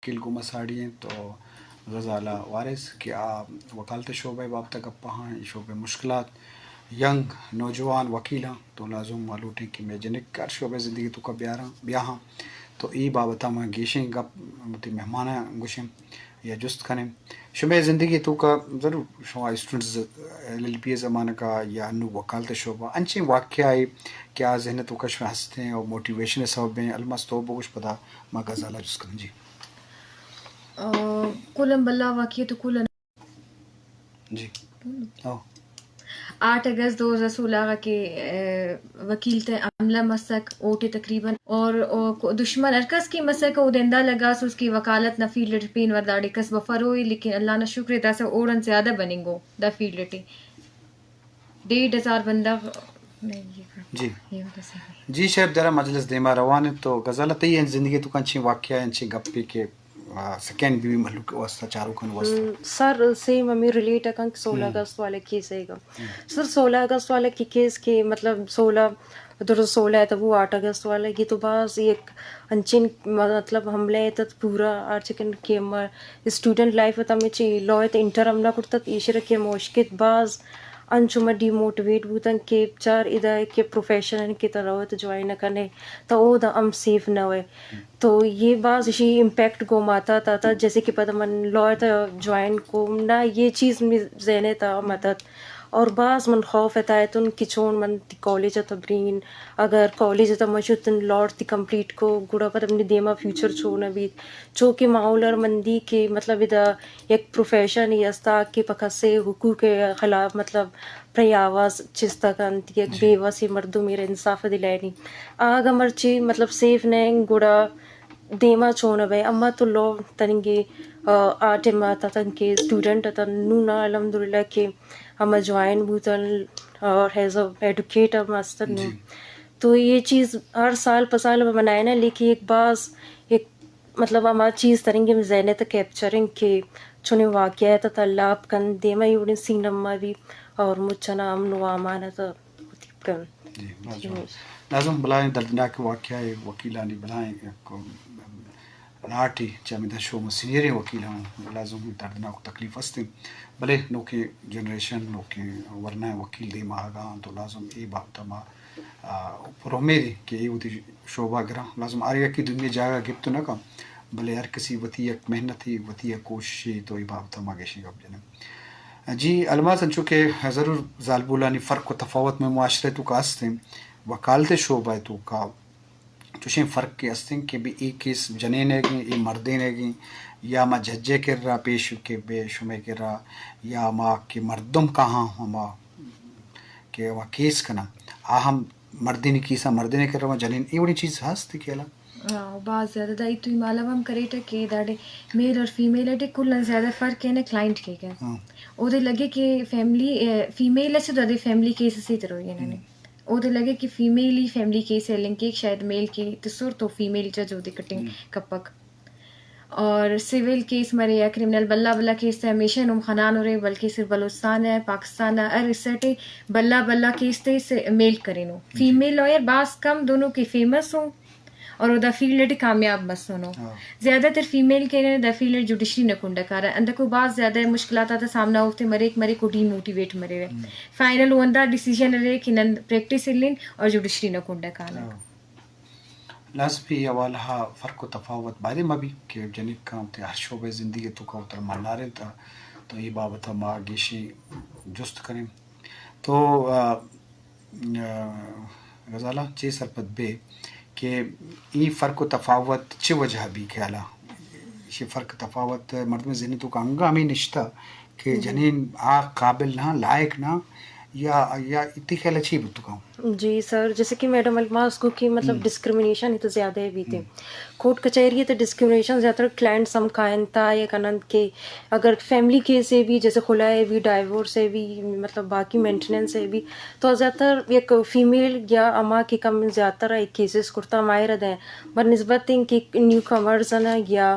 وکیل کو مساڑی ہیں تو غزالہ وارث کہ وکالت شعبہ بابتہ گپا ہاں یہ شعبہ مشکلات ینگ نوجوان وکیل ہاں تو لازم معلوم کہ میں جنک کر شعبہ زندگی تو کا بیاہ ہاں تو ای بابتہ میں گیشیں گپ متی مہمان گوشیں یا جست کھنیں شعبہ زندگی تو کا ضرور شما اسٹوڈنٹس ایل پی زمانہ کا یا انو وکالت شعبہ انچیں واقعہ آئی کیا ذہن تو کش ہنستے ہیں اور موٹیویشن سبب ہیں المس تو بگوش پتہ ما غزالہ جست کھنیں جی کلم بلا واقعی تو کلن جی او 8 اگست 2016 کے وکیل تے عملہ مسک اوٹے تقریباً اور دشمن ارکس کی مسک او دندہ لگا سو اس کی وکالت نہ فیلڈ پین ورداڑی کس بفر ہوئی لیکن اللہ نہ شکر دا سے اوڑن زیادہ بنیں گو دا فیلڈ ٹی 1,500 بندہ جی جی شیخ درا مجلس دیما روان ہے تو غزالہ تی زندگی تو کنچی واقعہ انچی گپی کے سیکنڈ بھی ملک واسطہ چارو کن واسطہ سر سیم ہمیں ریلیٹ ہے کہ 16 اگست والے کیس ہے گا سر 16 اگست والے کی کیس کے مطلب 16 ہے تو وہ 8 اگست والے کی تو بعض ایک انچین مطلب حملے ہے پورا آرچکن کے اسٹوڈنٹ لائف ہے تمہیں چی لو ہے انٹر حملہ کرتا ایشر کے موشکت بعض انچما ڈی موٹیویٹ بوتن کہ چار ادا کہ پروفیشن کی طرح تو جوائن کرنے تو او دا ام سیف نہ ہوئے تو یہ بعض اسی امپیکٹ کو ماتا تھا جیسے کہ پتہ من لوئر تا جوائن کو نہ یہ چیز میں ذہنے تھا مدد اور بعض من خوف ہے تن کچون من تی کالج تبرین اگر کالج تا مشتن لارڈ تی کمپلیٹ کو گڑا پتہ اپنی دیما فیوچر چھونا بھی چونکہ ماحولر مندی کے مطلب ادا ایک پروفیشن ہی استا کے پکسے حقوق کے خلاف مطلب پری آواز چستا کنتی ایک بیوہ سی مردوں میرے انصاف دلائنی آگا مرچی مطلب سیف نیں گڑا دیما چھونا بھائی اما تو لو تنگی آٹے ماتا تن کے اسٹوڈنٹ تن نونا الحمدللہ کہ ہم جوائن بوتن اور ہیز اے ایڈوکیٹر مستر نو تو یہ چیز ہر سال پسال میں منائے نا لیکن ایک بعض ایک مطلب ہمارا چیز ترنگی میں ذہنے تا کیپچرنگ کے چنے واقعہ تا تلاب کن دیما یوڑن سینما بھی اور مچنا امن و امان تا کن لازم بلائیں دردناک واقعہ وکیلانی بلائیں ناٹی چاہے شو میں سینئر وکیل ہوں لازم دردناک تکلیف ہستے بلے نو کے جنریشن نو کے ورنہ وکیل دی ماہگاں تو لازم ای بابتا ما پر امید کہ ای ہوتی شعبہ گرا لازم آریا کی دنیا جاگا گپ تو نہ کم بلے ہر کسی وتی ایک محنت ہی وتی ایک کوششی تو ای بابتا ما گیشی گپ جنم جی الماس انچو کہ ضرور ظالبولانی فرق و تفاوت میں معاشرے تو کا ہستے وکالت شعبہ تو کا چوشیں فرق کے ہستیں کہ بھی ایک کیس جنین ہے گی ای مردین ہے گی یا ما ججے کر رہا پیش کے بے شمے کر رہا یا ما کہ مردم کہاں ہما کہ وہ کیس کنا آہم مردین کیسا مردین کر رہا جنین ای بڑی چیز ہستی کہ اللہ بہت زیادہ دائی تو معلوم ہم کرے کہ داڑے میل اور فیمیل ہے کل زیادہ فرق ہے نا کلائنٹ کے کیا او دے لگے کہ فیملی فیمیل ہے تو دے فیملی کیس اسی طرح ہوئی انہوں نے او دے لگے کہ فیمیل ہی فیملی کیس ہے لنک ایک شاید میل کی تصور تو فیمیل جج ہوتی کٹنگ کپک اور سول کیس مرے یا کرمنل بلا بلا کیس تے ہمیشہ نم خنان ہو رہے بلکہ صرف بلوچستان ہے پاکستان ہے ار اسٹے بلا بلا کیس تے میل کریں نو فیمیل لائر بعض کم دونوں کے فیمس ہوں اور دا فیلڈ کامیاب بس ہونو زیادہ تر فیمیل کے دا فیلڈ جوڈیشری نہ کنڈا کارا اندر کو بعض زیادہ مشکلات آتا سامنا ہوتے مرے کو ڈی موٹیویٹ مرے رہے فائنل وندا ڈیسیجن رہے کہ نند پریکٹس لین اور جوڈیشری نہ کنڈا کارا لازمی اولها فرق و تفاوت بارے میں بھی کہ جنک کام تے ہر شعبہ زندگی تو کا اتر ملارے تھا تو یہ بابت ما گیشی جست کریں تو غزالہ چی سرپت بے کہ ای فرق و تفاوت چی وجہ بھی خیالہ یہ فرق تفاوت مردم ذہنی تو کا انگا ہمیں نشتا کہ جنین قابل نہ لائق نہ یا اتنی خیال اچھی بتو کہوں جی سر جیسے کہ میڈم الماس کو کی مطلب ڈسکرمنیشن تو زیادہ بھی تھے کورٹ کچہری تو ڈسکرمنیشن زیادہ تر کلائنٹ سم کائن تھا یا کنند کے اگر فیملی کے سے بھی جیسے خلا ہے بھی ڈائیورس ہے بھی مطلب باقی مینٹیننس ہے بھی تو زیادہ تر ایک فیمیل یا اما کی کم زیادہ تر ایک کیسز کرتا ماہر دیں بر نسبت کہ نیو کمرز ہیں یا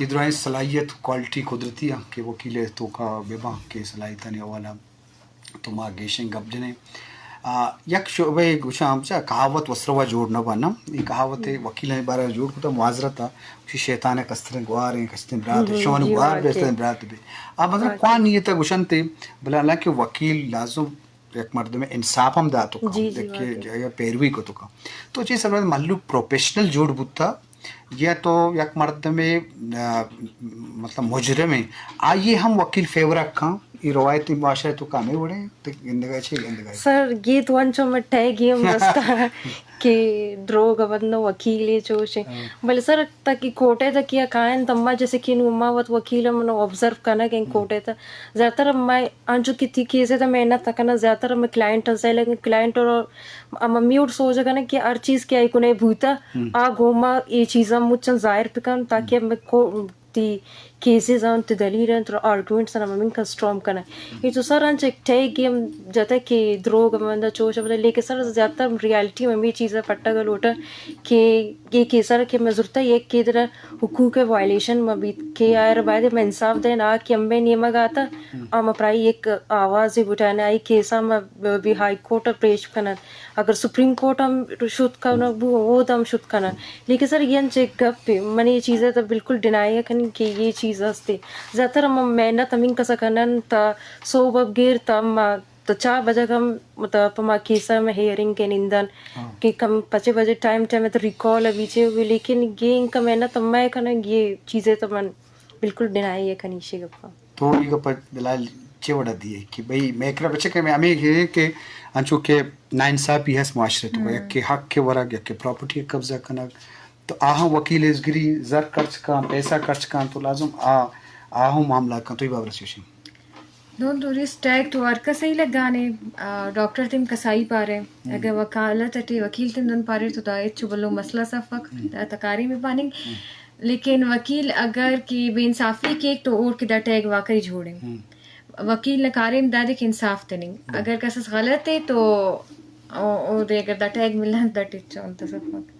ادرائیں صلاحیت کوالٹی قدرتی کہ وکیل تو کا بیبا کے صلاحیت نے والا تو ما گیشن گب جنے یک شعبہ گوشام چا کہاوت وسروا جوڑ نہ بنا یہ کہاوت وکیل نے بارہ جوڑ کو تو معذرت تھا اسی شیطان کسترن گواریں کستن برات شون گوار بیستن برات بھی اب مطلب کوان یہ تھا گوشن تے بلا اللہ کہ وکیل لازم ایک مرد میں انصاف ہم داتو کا کہ پیروی کو تو کا تو چیز سب محلو پروفیشنل جوڑ بوتا یا تو یک مرد میں مطلب مجرم ہے آئیے ہم وکیل فیور رکھاں یہ روایتی معاشرے تو کامے وڑے گندگا چھے گندگا سر یہ تو انچو مٹھے گیم دستا کہ دروگ بند وکیلے چوشے بلے سر تک کوٹے تک کیا کائن تمہ جیسے کہ نوما وط وکیل منو آبزرو کرنا کہ کوٹے تا زیادہ تر میں انچو کتی کیسے تا محنت تکنا زیادہ تر میں کلائنٹ ہنسے لیکن کلائنٹ اور ممی اور سوچا کرنا کہ ہر چیز کیا ایک انہیں بھوتا آ گوما یہ چیزاں مجھن ظاہر پکن تاکہ میں کو تی کیسز آن تی دلیل ہیں تو آرگومنٹس ہیں ہمیں کا سٹرام کرنا یہ تو سر انچ ایک ٹھے گیم جاتا ہے کہ دروگ بندہ چوشا بتا لیکن سر زیادہ تر ریالٹی میں بھی چیزیں پٹا گا لوٹا کہ یہ کیسر کہ میں ضرورت ہے ایک کی طرح حقوق وائلیشن میں بھی کہ آئر باید میں انصاف دین آ کہ ہمیں نیمہ گاتا آم اپرائی ایک آواز ہی بٹانا آئی کیسا میں بھی ہائی کورٹ پیش کرنا اگر سپریم کورٹ ہم شد کرنا وہ تو ہم شد کرنا لیکن سر یہ انچ ایک گپ پہ میں نے یہ چیزیں تو بالکل ڈینائی ہے کہ یہ چیز ہستے زیادہ تر ہم محنت ہمیں کسا کرنا تا سو بب گیر تا تو 4 بجے ہم مطلب ہما کیسا میں ہیئرنگ کے نندن کہ کم 5 بجے ٹائم میں تو ریکال ہے بیچے ہوئے لیکن یہ ان کا محنت میں کہنا یہ چیزیں تو من بالکل ڈینائی ہے کنیشے گپا تو یہ گپا دلال چے وڑا دیے کہ بھئی میں کرا بچے کہ میں ہمیں یہ کہ انچو کہ ناانصافی ہے اس معاشرے تو یک کہ حق کے ورگ یک کہ پراپرٹی قبضہ کرنا تو آہاں وکیل ازگری زر خرچ کان پیسہ خرچ کان تو لازم آہوں معاملات کان تو ہی بابر سیوشن دون ٹورسٹ ٹیگ تو ارکا صحیح لگانے ڈاکٹر تم کسائی پارے اگر وکالت اٹی وکیل تم دن پارے تو دایت چو بلو مسئلہ صفق تکاری میں پاننگ لیکن وکیل اگر کی بے انصافی کیک تو اور کدا ٹیگ واقعی جھوڑیں وکیل نکارے امدادے کہ انصاف تنگ اگر کسس غلط ہے تو اگر دا ٹیگ ملنا دا ٹچ چون تصفق